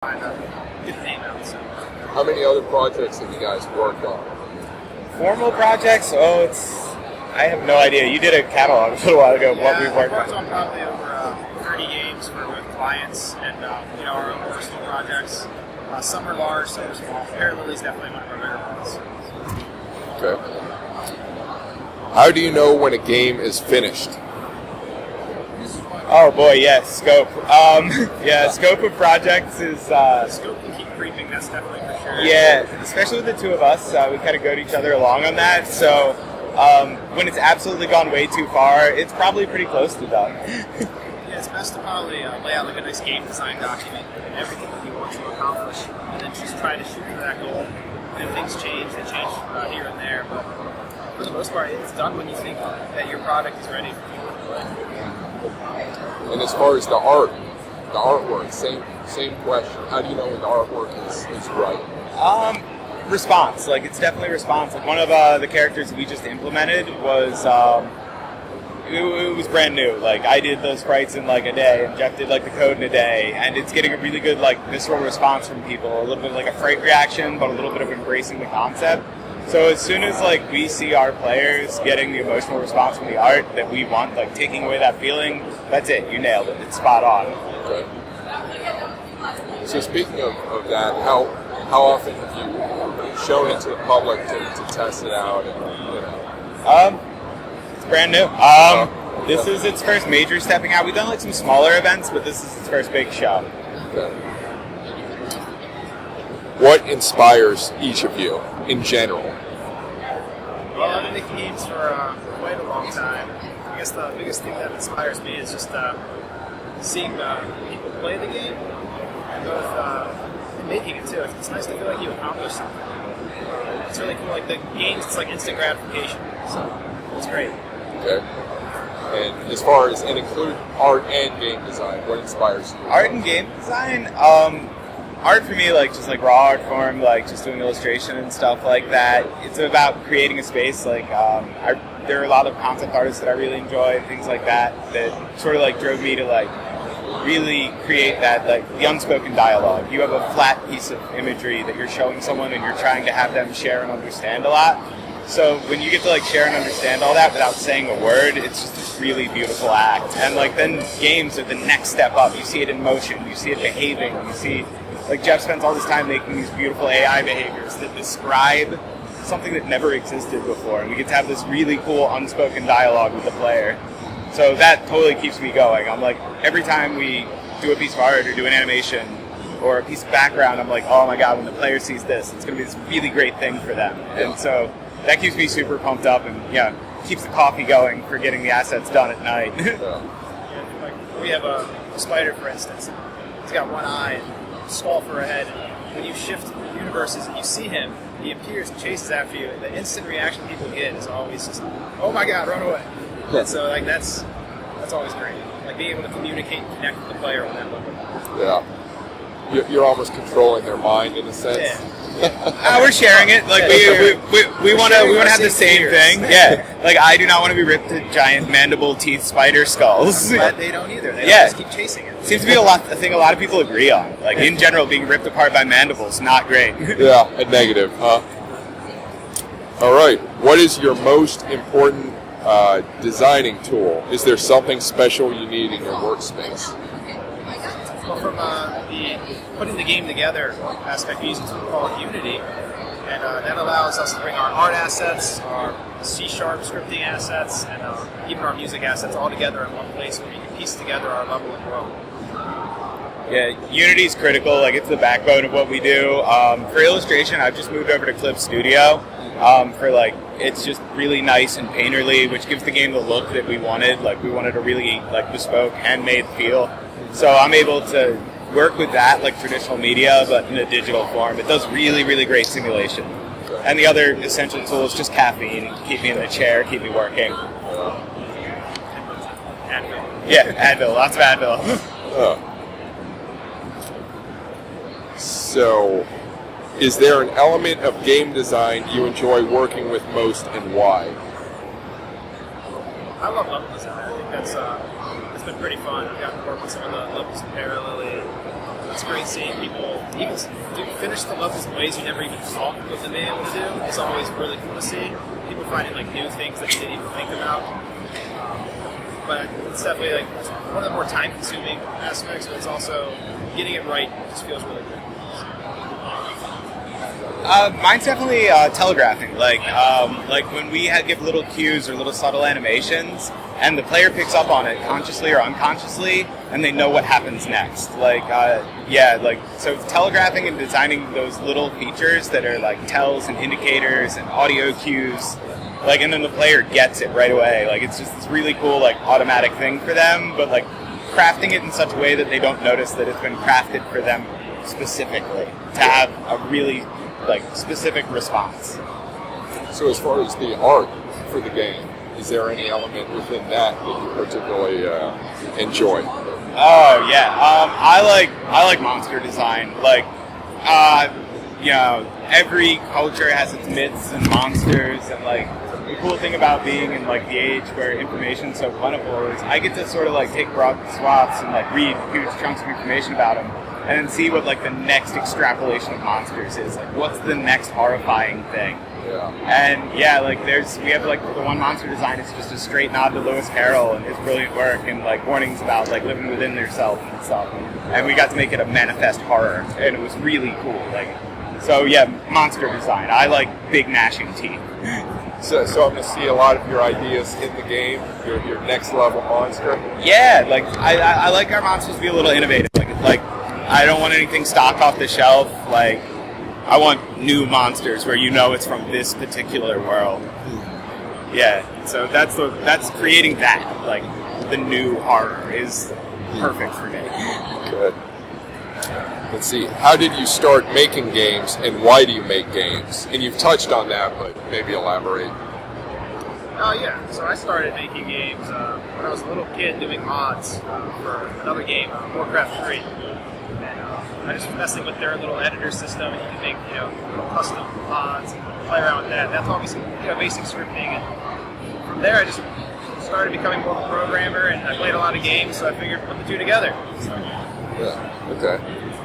Get the name out. So. How many other projects have you guys worked on? Formal projects? I have no idea. You did a catalog a little while ago of what we've worked on. We've worked on probably over 30 games for with clients and our own personal projects. Some are large, some are small. Parallel is definitely one of our bigger ones. Okay. How do you know when a game is finished? Oh boy, yeah, scope. Scope of projects is... Scope can keep creeping, that's definitely for sure. Yeah, especially with the two of us, we kind of goad each other along on that, so when it's absolutely gone way too far, it's probably pretty close to done. Yeah, it's best to probably lay out like a nice game design document and everything that you want to accomplish, and then just try to shoot for that goal. And if things change, they change here and there, but for the most part, it's done when you think that your product is ready for people to play. And as far as the artwork, same question. How do you know when the artwork is right? Response. Like, it's definitely response. Like, one of the characters that we just implemented was, it was brand new. Like, I did those sprites in like a day, and Jeff did like the code in a day, and it's getting a really good like visceral response from people. A little bit like a fright reaction, but a little bit of embracing the concept. So as soon as like we see our players getting the emotional response from the art that we want, like taking away that feeling, that's it. You nailed it. It's spot on. Okay. So speaking of that, how often have you shown it to the public to test it out? And, It's brand new. This is its first major stepping out. We've done like some smaller events, but this is its first big show. Okay. What inspires each of you in general? Well, I've been making games for quite a long time. I guess the biggest thing that inspires me is just seeing people play the game and both making it too. It's nice to feel like you accomplished something. It's really cool. Like the games, it's like instant gratification. So it's great. Okay. And as far as, and include art and game design, what inspires you? Art and game design? Art for me, like just like raw art form, like just doing illustration and stuff like that. It's about creating a space. Like there are a lot of concept artists that I really enjoy, things like that, that sort of like drove me to like really create that, like the unspoken dialogue. You have a flat piece of imagery that you're showing someone and you're trying to have them share and understand a lot. So when you get to like share and understand all that without saying a word, it's just this really beautiful act. And like then games are the next step up. You see it in motion, you see it behaving, you see, like Jeff spends all this time making these beautiful AI behaviors that describe something that never existed before. And we get to have this really cool unspoken dialogue with the player. So that totally keeps me going. I'm like, every time we do a piece of art or do an animation or a piece of background, I'm like, oh my God, when the player sees this, it's going to be this really great thing for them. And so that keeps me super pumped up and keeps the coffee going for getting the assets done at night. Like we have a spider, for instance. He's got one eye and a skull for a head. And when you shift universes and you see him, he appears and chases after you. And the instant reaction people get is always just, oh my God, run away. And so like that's always great. Like being able to communicate and connect with the player on that level. Yeah. You're almost controlling their mind in a sense. Yeah. We're sharing it. Like we want to have the same thing. Yeah. Like I do not want to be ripped to giant mandible teeth spider skulls. But they don't either. They just keep chasing it. Seems to be a thing a lot of people agree on. Like in general, being ripped apart by mandibles, not great. Yeah, a negative, huh? All right. What is your most important designing tool? Is there something special you need in your workspace? Well, from the putting the game together aspect, we use a tool called Unity, and that allows us to bring our art assets, our C# scripting assets, and even our music assets all together in one place where you can piece together our level and grow. Yeah, Unity's critical. Like it's the backbone of what we do. For illustration, I've just moved over to Clip Studio. For like, it's just really nice and painterly, which gives the game the look that we wanted. Like we wanted a really like bespoke, handmade feel. So I'm able to work with that like traditional media, but in a digital form. It does really, really great simulation. And the other essential tool is just caffeine. Keep me in the chair, keep me working. Advil. Yeah, Advil. Lots of Advil. So, is there an element of game design you enjoy working with most and why? I love level design. I think that's it's been pretty fun. I've gotten to work with some of the levels in Parallel. it's great seeing people even finish the levels in ways you never even thought of them being able to do. It's always really cool to see people finding like new things that you didn't even think about. But it's definitely like one of the more time-consuming aspects, but it's also getting it right. Just feels really good. Mine's definitely telegraphing. Like when we give little cues or little subtle animations, and the player picks up on it consciously or unconsciously, and they know what happens next. So telegraphing and designing those little features that are like tells and indicators and audio cues. And then the player gets it right away. It's just this really cool, automatic thing for them, but, crafting it in such a way that they don't notice that it's been crafted for them specifically to have a really, specific response. So as far as the art for the game, is there any element within that you particularly enjoy? Oh, yeah. I like monster design. Every culture has its myths and monsters, and, the cool thing about being in the age where information is so plentiful is I get to sort of take broad swaths and read huge chunks of information about them and then see what the next extrapolation of monsters is. What's the next horrifying thing? Yeah. And we have the one monster design is just a straight nod to Lewis Carroll and his brilliant work and warnings about living within yourself and stuff. And we got to make it a manifest horror, and it was really cool. So yeah, monster design. I like big gnashing teeth. So I'm going to see a lot of your ideas in the game, your next level monster. Yeah, I like our monsters to be a little innovative. I don't want anything stock off the shelf. I want new monsters where it's from this particular world. Yeah, so that's creating that. The new horror is perfect for me. Good. Let's see, how did you start making games, and why do you make games? And you've touched on that, but maybe elaborate. Oh yeah, so I started making games when I was a little kid doing mods for another game, Warcraft 3. And I just was messing with their little editor system, and you can make little custom mods and play around with that. That taught me some basic scripting, and from there I just started becoming more of a programmer, and I played a lot of games, so I figured put the two together. So. Yeah, okay.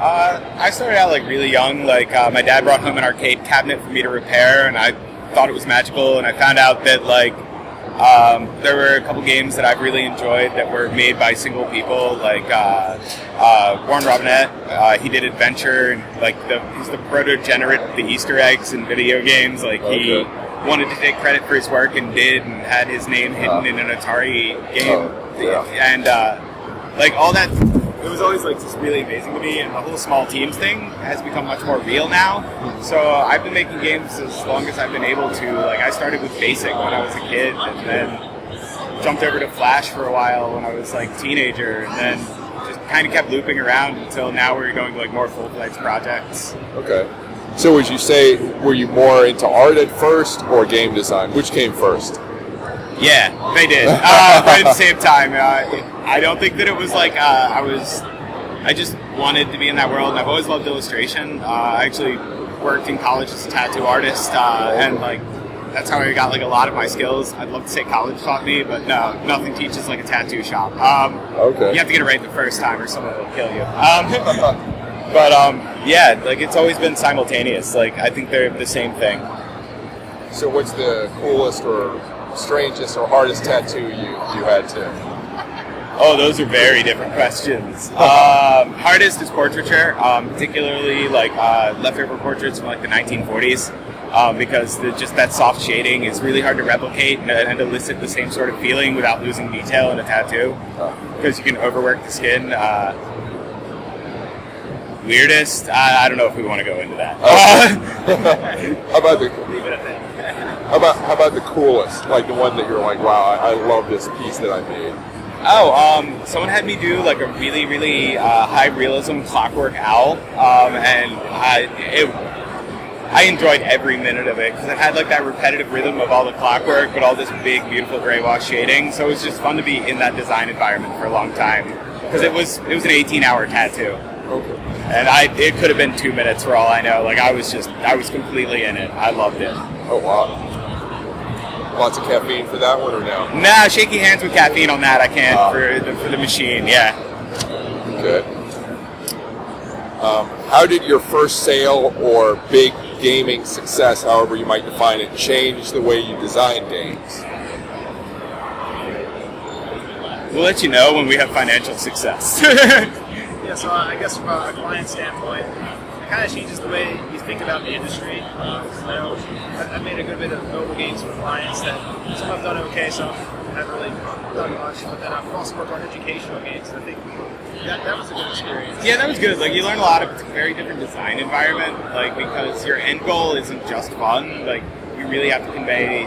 I started out really young. My dad brought home an arcade cabinet for me to repair, and I thought it was magical. And I found out that there were a couple games that I've really enjoyed that were made by single people, Warren Robinette. He did Adventure, and he's the proto-generate of the Easter eggs in video games. He wanted to take credit for his work and did, and had his name hidden in an Atari game. And all that. It was always just really amazing to me, and the whole small teams thing has become much more real now. So I've been making games as long as I've been able to. I started with BASIC when I was a kid, and then jumped over to Flash for a while when I was teenager, and then just kind of kept looping around until now we're going more full-fledged projects. Okay. So would you say, were you more into art at first or game design? Which came first? Yeah, they did. Right at the same time. I don't think that it was I just wanted to be in that world, and I've always loved illustration. I actually worked in college as a tattoo artist, and that's how I got a lot of my skills. I'd love to say college taught me, but no, nothing teaches like a tattoo shop. Okay. You have to get it right the first time or someone will kill you. Yeah, it's always been simultaneous. I think they're the same thing. So what's the coolest or strangest or hardest tattoo you had to? Oh, those are very different questions. Hardest is portraiture, particularly leftover portraits from the 1940s, because just that soft shading is really hard to replicate and elicit the same sort of feeling without losing detail in a tattoo, because you can overwork the skin. Weirdest? I don't know if we want to go into that. How about the coolest? The one that you're wow, I love this piece that I made. Someone had me do a really, really high realism clockwork owl, and I enjoyed every minute of it because it had that repetitive rhythm of all the clockwork, but all this big, beautiful gray wash shading. So it was just fun to be in that design environment for a long time because it was an 18-hour tattoo. Okay. And it could have been 2 minutes for all I know. I was completely in it. I loved it. Oh wow. Lots of caffeine for that one or no? Nah, shaky hands with caffeine on that I can't for the machine, yeah. Good. How did your first sale or big gaming success, however you might define it, change the way you design games? We'll let you know when we have financial success. Yeah, so I guess from a client standpoint, it kind of changes the way you think about the industry. I know I've made a good bit of mobile games for clients that some have done okay, some haven't really done much. But then I've also worked on educational games, and I think that was a good experience. Yeah, that was good. Like, you learn a lot of, it's a very different design environment, like, because your end goal isn't just fun. Like, you really have to convey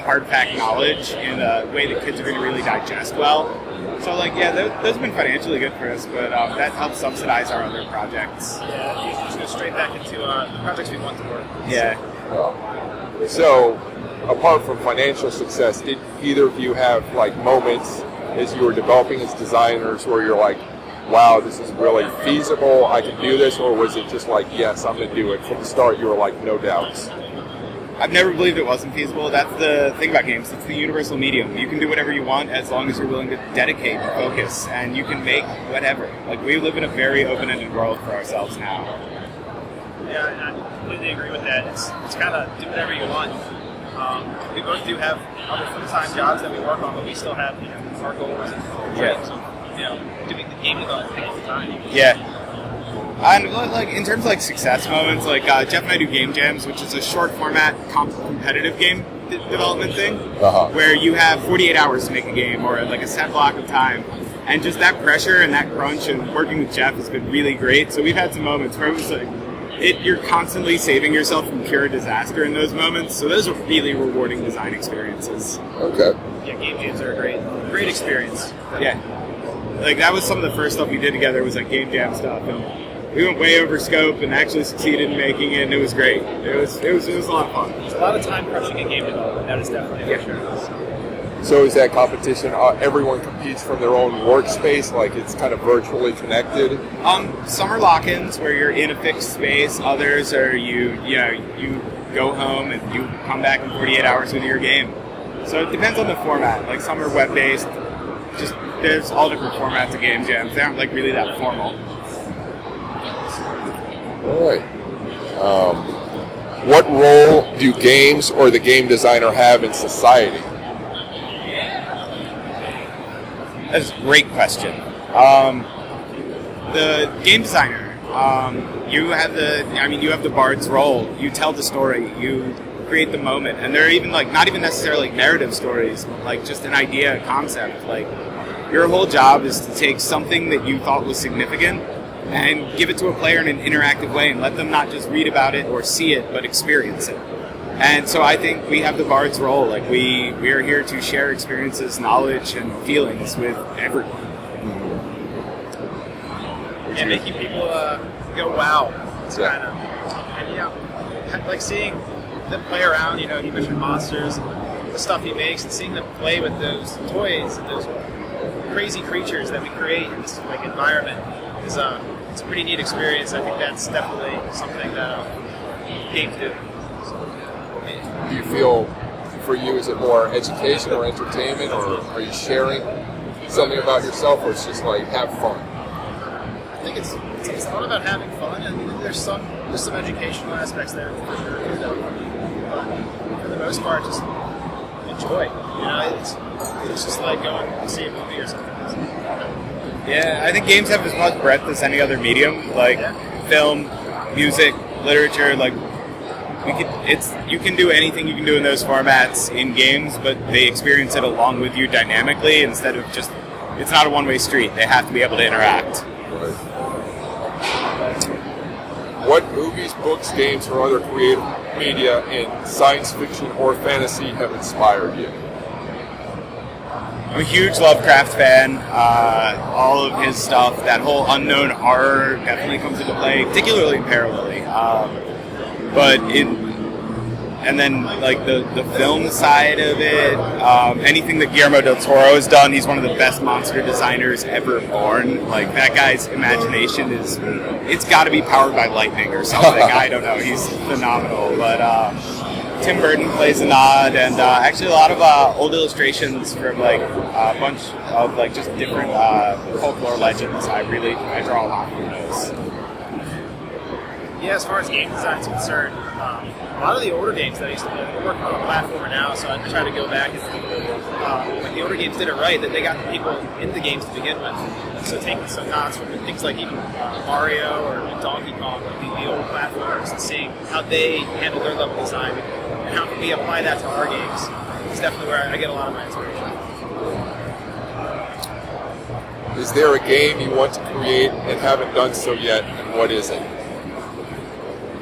hard fact knowledge in a way that kids are going to really digest well. So, like, yeah, those have been financially good for us, but that helps subsidize our other projects. Yeah, you just go straight back into the projects we want to work. Yeah. So, apart from financial success, did either of you have like moments as you were developing as designers where you're like, wow, this is really feasible, I can do this, or was it just like, yes, I'm going to do it? From the start, you were like, no doubts. I've never believed it wasn't feasible. That's the thing about games. It's the universal medium. You can do whatever you want as long as you're willing to dedicate and focus, and you can make whatever. Like, we live in a very open-ended world for ourselves now. Yeah, and I completely agree with that. It's kind of do whatever you want. We both do have other full-time jobs that we work on, but we still have our goals and dreams of doing the game development all the time. Yeah. And like in terms of like success moments, like Jeff and I do game jams, which is a short format competitive game development thing, where you have 48 hours to make a game or like a set block of time, and just that pressure and that crunch and working with Jeff has been really great. So we've had some moments where it was like you're constantly saving yourself from pure disaster in those moments. So those are really rewarding design experiences. Okay. Yeah, game jams are a great experience. Yeah, like that was some of the first stuff we did together was like game jam stuff, and we went way over scope and actually succeeded in making it, and it was great. It was a lot of fun. There's a lot of time crunching in game development. That is definitely for sure. So is that competition, everyone competes from their own workspace, like it's kind of virtually connected? Some are lock-ins where you're in a fixed space. Others are you go home and you come back in 48 hours with your game. So it depends on the format. Like some are web-based. Just there's all different formats of game jams. They aren't like really that formal. All right. What role do games or the game designer have in society? That's a great question. The game designer, you have the bard's role. You tell the story. You create the moment, and there are even like not even necessarily narrative stories, but like just an idea, a concept. Like your whole job is to take something that you thought was significant and give it to a player in an interactive way and let them not just read about it or see it, but experience it. And so I think we have the bard's role. Like we are here to share experiences, knowledge, and feelings with everyone. And making people go, wow. It's kind of, and like seeing them play around, he mentioned monsters, and the stuff he makes, and seeing them play with those toys and those crazy creatures that we create in this like environment is it's a pretty neat experience. I think that's definitely something that games do. Do you feel, for you, is it more education or entertainment, or are you sharing something about yourself, or it's just like have fun? I think it's a lot about having fun, and there's some educational aspects there for sure. But for the most part, just enjoy. It's just like going to see a movie or something. Yeah, I think games have as much breadth as any other medium, like film, music, literature. Like you can do anything you can do in those formats in games, but they experience it along with you dynamically instead of just. It's not a one-way street. They have to be able to interact. Right. What movies, books, games, or other creative media in science fiction or fantasy have inspired you? I'm a huge Lovecraft fan. All of his stuff, that whole unknown horror definitely comes into play, particularly parallelly. And then like the film side of it, anything that Guillermo del Toro has done, he's one of the best monster designers ever born. Like that guy's imagination it's got to be powered by lightning or something. I don't know. He's phenomenal. But Tim Burton plays a nod, and actually a lot of old illustrations from like a bunch of like just different folklore legends. I draw a lot from those. Yeah, as far as game design is concerned, a lot of the older games that I used to play, we're working on a platformer now, so I try to go back and like the older games did it right, that they got the people in the games to begin with. So taking some nods from things like even Mario or Donkey Kong, like the old platformers, and seeing how they handle their level design and how can we apply that to our games. It's definitely where I get a lot of my inspiration. Is there a game you want to create and haven't done so yet, and what is it?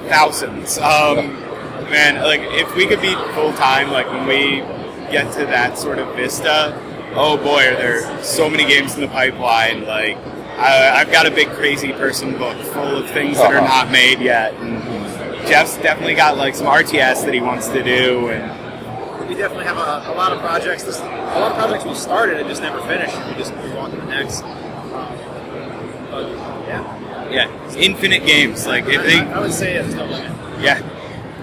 Thousands. Man, like if we could be full time, like when we get to that sort of vista, oh boy, are there so many games in the pipeline. Like I've got a big crazy person book full of things that are not made yet. And Jeff's definitely got like some RTS that he wants to do, and we definitely have a lot of projects. A lot of projects we started and just never finished. We just move on to the next. But yeah, infinite games. Like if they, I would say there's no limit. yeah,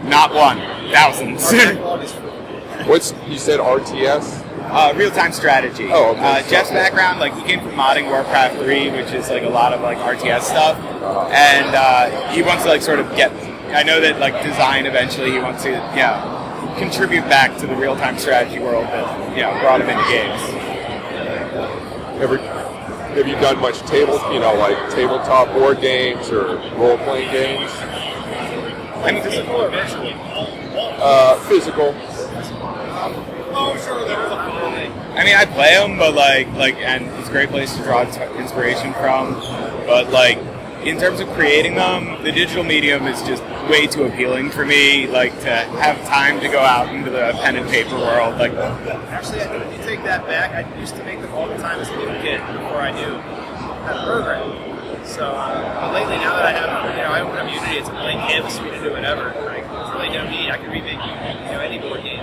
not one, thousands. Our backlog is full. What's you said RTS? Real-time strategy. Oh, okay. Jeff's background, like he came from modding Warcraft 3, which is like a lot of like RTS stuff, and he wants to like sort of get. I know that like design eventually he wants to contribute back to the real-time strategy world that brought him into games. Have you done much like tabletop board games or role-playing games? I mean, Physical or virtual? Physical. I mean, I play them, but and it's a great place to draw inspiration from. But like, in terms of creating them, the digital medium is just way too appealing for me. Like to have time to go out into the pen and paper world. Like, actually, I think if you take that back, I used to make them all the time as a little kid before I knew how to program. So, but lately, now that I have, I own immunity, it's a blank canvas for me to do whatever. Like, it's really no need. I can remake, any board game.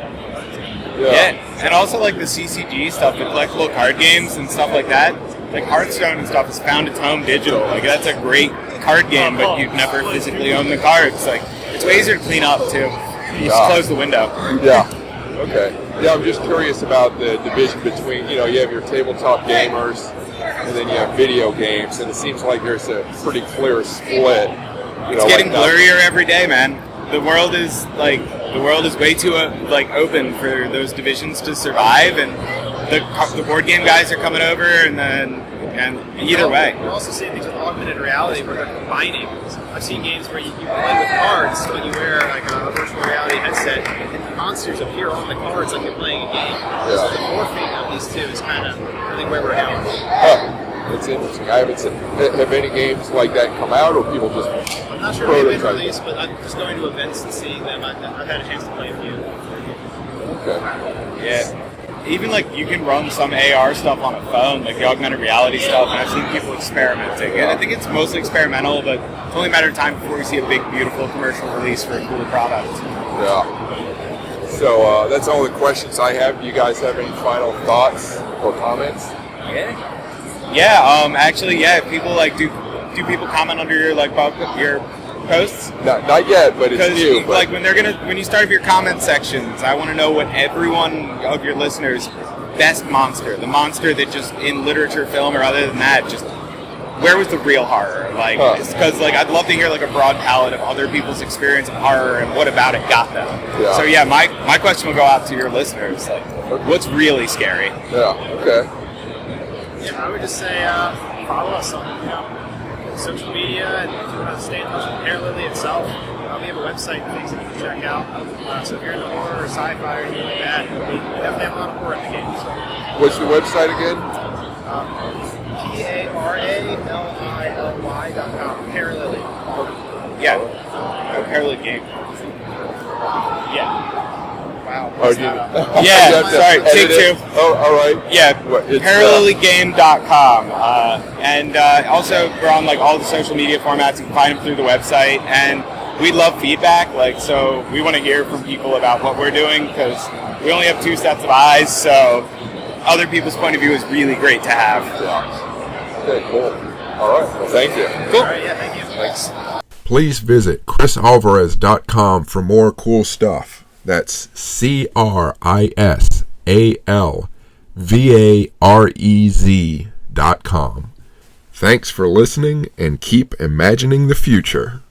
Yeah, and also like the CCG stuff, the collectible card games and stuff like that. Like Hearthstone and stuff has found its home digital. Like that's a great card game, but you've never physically owned the cards. Like it's way easier to clean up too. You just close the window. Yeah. Okay. Yeah, I'm just curious about the division between, you have your tabletop gamers and then you have video games, and it seems like there's a pretty clear split. It's getting blurrier every day, man. The world is way too open for those divisions to survive, and the board game guys are coming over, and either way. We're also seeing things with augmented reality where they're combining. I've seen games where you play with cards, but you wear like a virtual reality headset, and the monsters appear on the cards like you're playing a game. So the morphing of these two is kind of really where we're going. That's interesting. I haven't seen. Have any games like that come out, or people just? I'm not sure if they've been released, but I'm just going to events and seeing them. I've had a chance to play a few. Okay. Yeah. Even like you can run some AR stuff on a phone, like the augmented reality stuff, and I've seen people experimenting. And I think it's mostly experimental, but it's only a matter of time before we see a big, beautiful commercial release for a cool product. Yeah. So that's all the questions I have. Do you guys have any final thoughts or comments? Yeah. Actually, if people do people comment under your your posts? Not yet, but it's new. Like when you start your comment sections, I want to know what everyone of your listeners' best monster, the monster that just in literature, film, or other than that, just where was the real horror? Because I'd love to hear like a broad palette of other people's experience of horror and what about it got them. Yeah. So my question will go out to your listeners. Like, what's really scary? Yeah. Okay. Yeah, I would just say follow us on social media, and if you want to stay in touch with Hair Lily itself, we have a website and things that you can check out. So if you're into horror or sci-fi or anything like that, we definitely have a lot of horror in the game. So. What's the website again? PARALLY.com. Hair Lily. Yeah. Hair Lily game. Yeah. Wow. Sorry, take two. Oh, all right. Yeah, parallelgame.com. And also, we're on all the social media formats. You can find them through the website. And we love feedback. So we want to hear from people about what we're doing, because we only have two sets of eyes. So other people's point of view is really great to have. Yeah. Okay, cool. All right. Well, thank you. Cool. All right, yeah, thank you. Thanks. Please visit chrisalvarez.com for more cool stuff. That's CRISALVAREZ.com. Thanks for listening, and keep imagining the future.